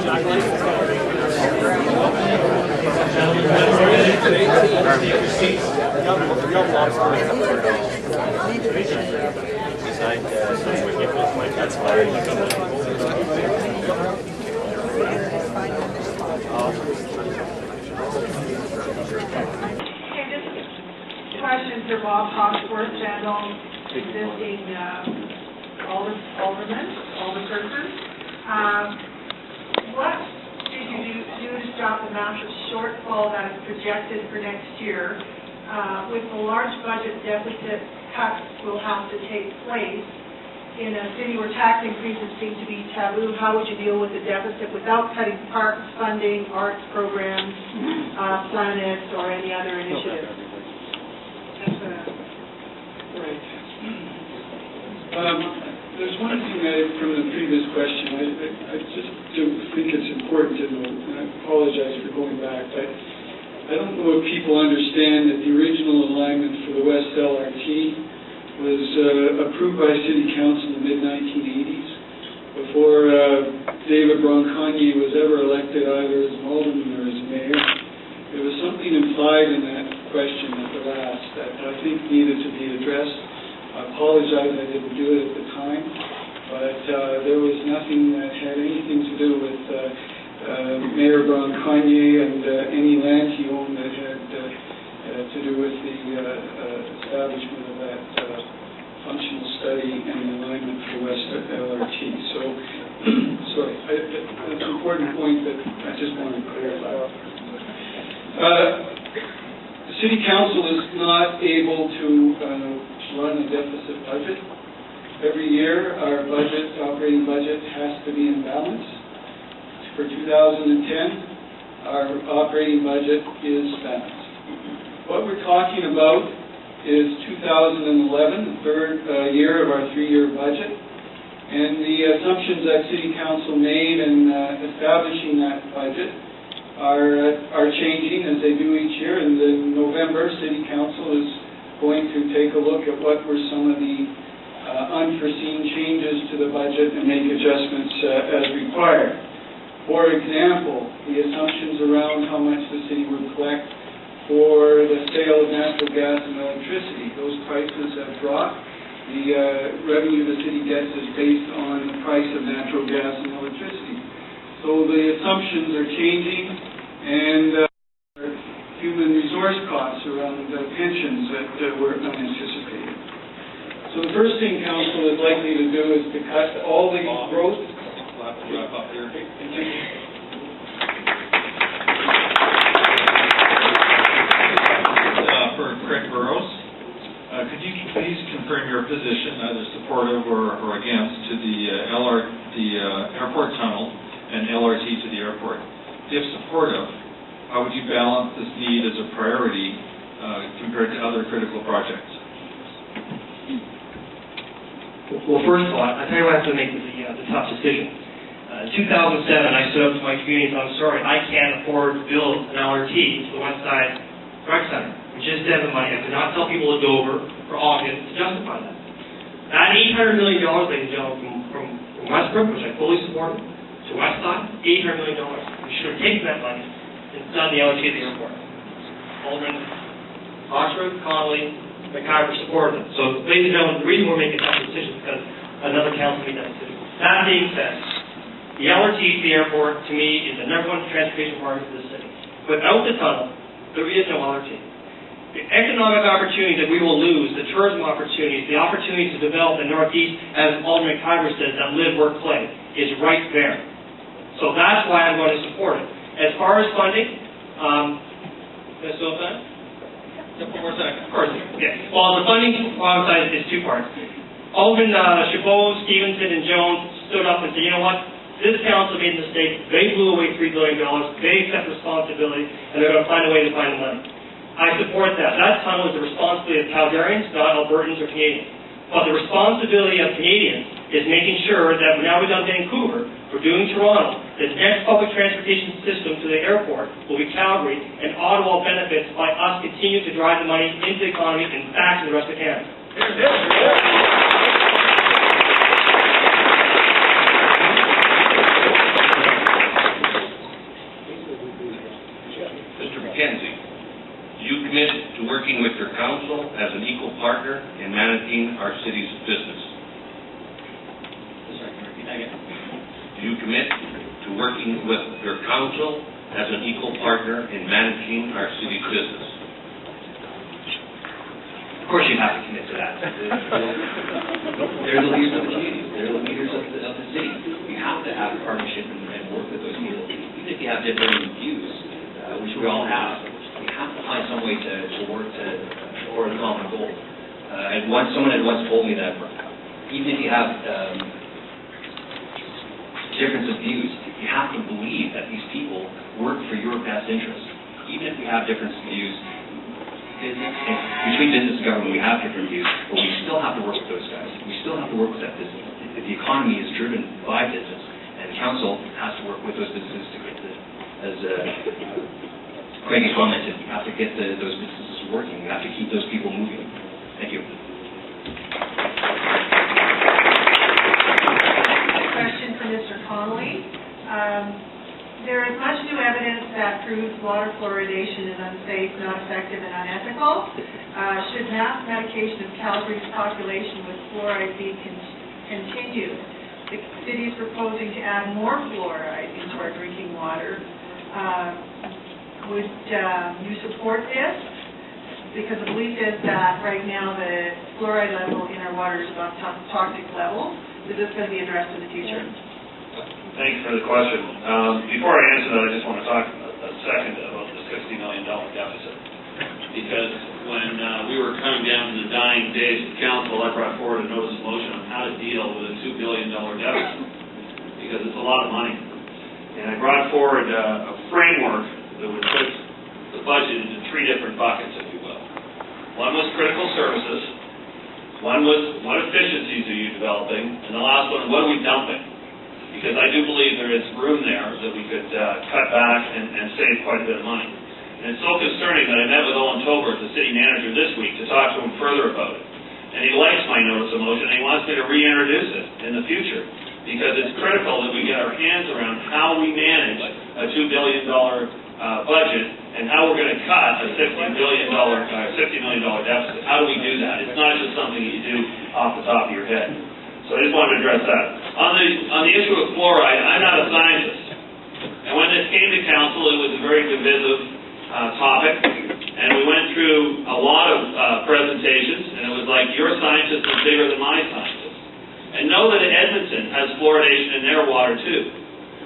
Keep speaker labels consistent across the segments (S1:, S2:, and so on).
S1: Questions for Bob Hawksworth, Shandong, existing alderperson. What did you do to stop the massive shortfall that is projected for next year? With the large budget deficit cuts will have to take place in a city where tax increases seem to be taboo. How would you deal with the deficit without cutting parks funding, arts programs, planets, or any other initiatives?
S2: Right. There's one thing from the previous question I just think it's important to know, and I apologize for going back, but I don't know if people understand that the original alignment for the West LRT was approved by City Council in the mid-1980s, before David Bronconnier was ever elected either as an alderman or as mayor. There was something implied in that question at the last that I think needed to be addressed. I apologize I didn't do it at the time, but there was nothing that had anything to do with Mayor Bronconnier and any land he owned that had to do with the establishment of that functional study and the alignment for West LRT. So, sorry, that's an important point that I just want to clarify. The City Council is not able to run a deficit budget. Every year, our operating budget has to be in balance. For 2010, our operating budget is balanced. What we're talking about is 2011, the third year of our three-year budget, and the assumptions that City Council made in establishing that budget are changing as they do each year. And in November, City Council is going to take a look at what were some of the unforeseen changes to the budget and make adjustments as required. For example, the assumptions around how much the city would collect for the sale of natural gas and electricity. Those prices have dropped. The revenue the city gets is based on the price of natural gas and electricity. So the assumptions are changing, and human resource costs around pensions that were unanticipated. So the first thing council is likely to do is to cut all the growth.
S3: Wrap up here. For Craig Burrows, could you please confirm your position, either supportive or against, to the airport tunnel and LRT to the airport? If supportive, how would you balance this need as a priority compared to other critical projects?
S4: Well, first of all, I tell you what I have to make the tough decision. In 2007, I stood up to my community and said, I'm sorry, I can't afford to build an LRT to the West Side Rec Center. We just didn't have the money. I could not tell people to Dover for August to justify that. That $800 million, ladies and gentlemen, from Westbrook, which I fully support, to West Side, $800 million. We should have taken that money and done the LRT at the airport. Alderman Hawksworth, Connolly, McIver supported it. So, ladies and gentlemen, the reason we're making tough decisions is because another council made that decision. That being said, the LRT to the airport, to me, is the #1 transportation partner for the city. Without the tunnel, there is no LRT. The economic opportunity that we will lose, the tourism opportunities, the opportunity to develop the Northeast, as Alderman McIver says, that live, work, play, is right there. So that's why I'm going to support it. As far as funding, can I still have that? One more second. Of course. Okay. Well, the funding side is two parts. Alderman Chabot, Stevenson, and Jones stood up and said, you know what? This council made a mistake. They blew away $3 billion. They accept responsibility, and they're going to find a way to find the money. I support that. That tunnel is the responsibility of Calgarians, not Albertans or Canadians. But the responsibility of Canadians is making sure that now we've done Vancouver, we're doing Toronto, the next public transportation system to the airport will be Calgary, and Ottawa benefits by us continuing to drive the money into the economy and back to the rest of Canada.
S5: commit to working with your council as an equal partner in managing our city's business?
S4: Of course you have to commit to that. They're the leaders of the community. They're the leaders of the city. You have to have a partnership and work with those people. Even if you have different views, which we all have, you have to find some way to work toward a common goal. And someone had once told me that even if you have difference of views, you have to believe that these people work for your best interest. Even if we have different views, between business and government, we have different views, but we still have to work with those guys. We still have to work with that business. The economy is driven by business, and the council has to work with those businesses to get as Craig commented, you have to get those businesses working. You have to keep those people moving. Thank you.
S1: Question for Mr. Connolly. There is much new evidence that proves water fluoridation is unsafe, not effective, and unethical. Should mass medication of Calgary's population with fluoride be continued? The city is proposing to add more fluoride into our drinking water. Would you support this? Because the belief is that right now the fluoride level in our water is above toxic levels. Is this going to be addressed in the future?
S6: Thanks for the question. Before I answer that, I just want to talk a second about the $60 million deficit. Because when we were coming down to the dying days of council, I brought forward a notice of motion on how to deal with a $2 billion deficit. Because it's a lot of money. And I brought forward a framework that would put the budget into three different buckets, if you will. One was critical services. One was what efficiencies are you developing? And the last one, what are we dumping? Because I do believe there is room there that we could cut back and save quite a bit of money. And it's so concerning that I met with Owen Tolbert, the city manager, this week to talk to him further about it. And he likes my notice of motion, and he wants me to reintroduce it in the future. Because it's critical that we get our hands around how we manage a $2 billion budget and how we're going to cut a $60 million deficit. How do we do that? It's not just something that you do off the top of your head. So I just wanted to address that. On the issue of fluoride, I'm not a scientist. And when this came to council, it was a very divisive topic. And we went through a lot of presentations, and it was like, your scientist is bigger than my scientist. And know that Edmonton has fluoridation in their water too.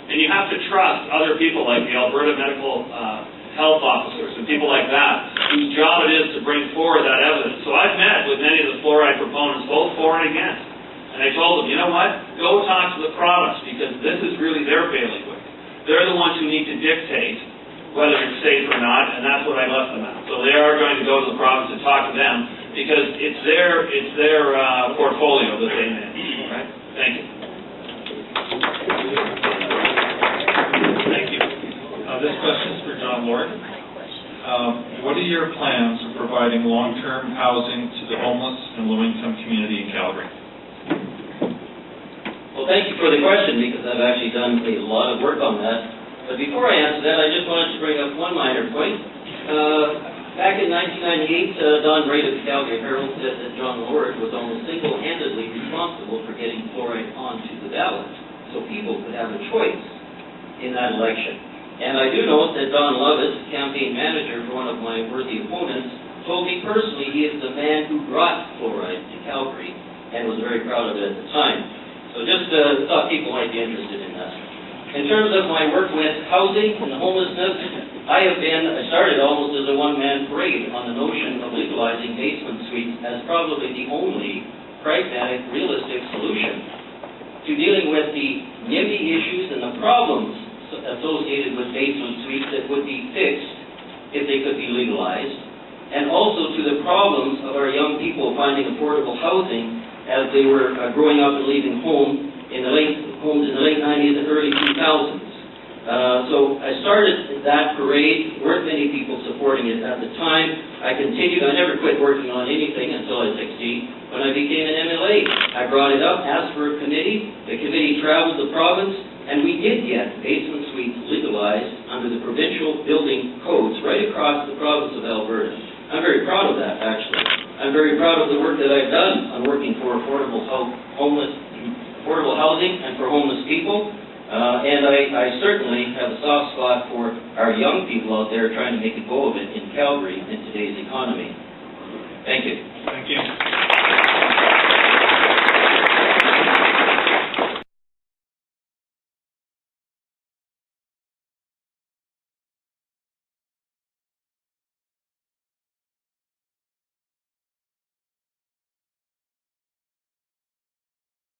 S6: And you have to trust other people like the Alberta Medical Health Officers and people like that, whose job it is to bring forward that evidence. So I've met with many of the fluoride proponents, both for and against. And I told them, you know what? Go talk to the province, because this is really their bailiwick. They're the ones who need to dictate whether it's safe or not, and that's what I left them at. So they are going to go to the province and talk to them, because it's their portfolio that they manage. Right? Thank you.
S3: Thank you. This question is for John Lord. What are your plans for providing long-term housing to the homeless and low-income community in Calgary?
S7: Well, thank you for the question, because I've actually done a lot of work on that. But before I answer that, I just wanted to bring up one minor point. Back in 1998, Don Wright of the Calgary Herald said that John Lord was almost single-handedly responsible for getting fluoride onto the ballot, so people could have a choice in that election. And I do note that Don Lovett, campaign manager for one of my worthy opponents, told me personally he is the man who brought fluoride to Calgary and was very proud of it at the time. So just thought people might be interested in that. In terms of my work with housing and homelessness, I started almost as a one-man parade on the notion of legalizing basement suites as probably the only pragmatic, realistic solution to dealing with the NIMBY issues and the problems associated with basement suites that would be fixed if they could be legalized, and also to the problems of our young people finding affordable housing as they were growing up and leaving homes in the late 90s and early 2000s. So I started that parade. Weren't many people supporting it at the time. I continued. I never quit working on anything until I was 16. When I became an MLA, I brought it up, asked for a committee. The committee traveled the province, and we did get basement suites legalized under the provincial building codes right across the province of Alberta. I'm very proud of that, actually. I'm very proud of the work that I've done on working for affordable housing and for homeless people. And I certainly have a soft spot for our young people out there trying to make a go of it in Calgary in today's economy. Thank you.
S3: Thank you.